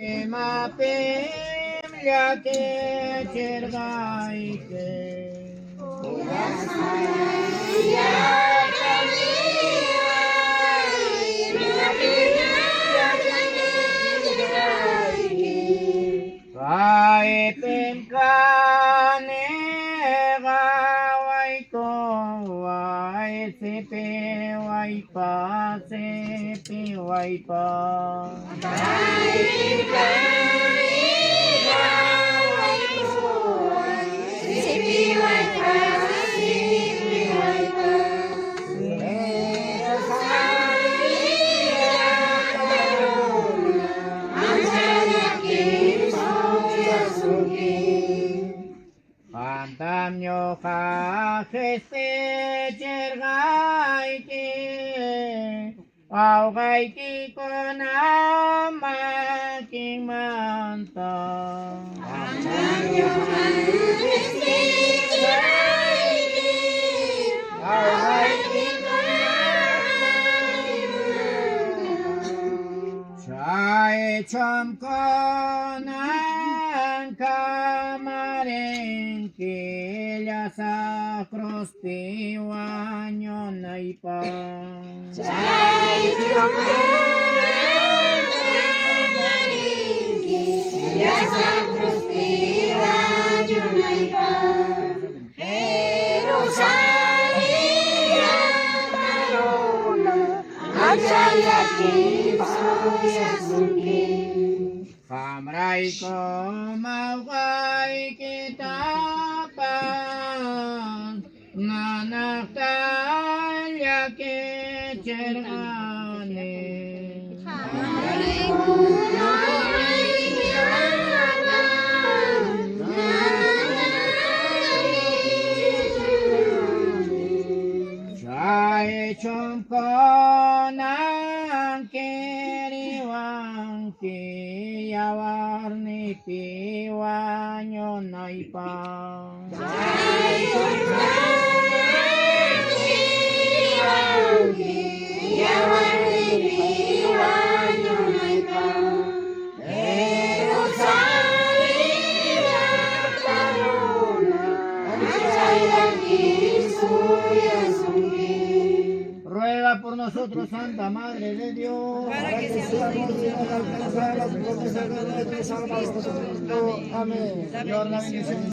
Mapim yake chergaike. Vai pemkane gawai ko vai sepe vai pa sepe vai pa. Pantamyo ka kese chergai ki au gai ki kona making manta. Pantamyo ka kese chergai ki au gai ki kona making manta. Chai chom kona kamarin kilya sa krosti wanyo na ipa. Chay kamarin kilya sa krosti wanyo na ipa. Pero sa iya marona agaya kipsoya sungki. Kamray ko maway kita pa nanaktalya kecherane. Kamray ko maway kita pa nanaktalya kecherane. Chay chomko nang kiriwang yawarni piwanyo na ipang. Chay yawarni piwanyo na ipang. Pero sa iya taruna ang suya sungki. Ruega por nosotros, Santa Madre de Dios, para que seamos dignos de alcanzar las promesas de nuestro Salvador Jesucristo. Amén. Señor, la bendición.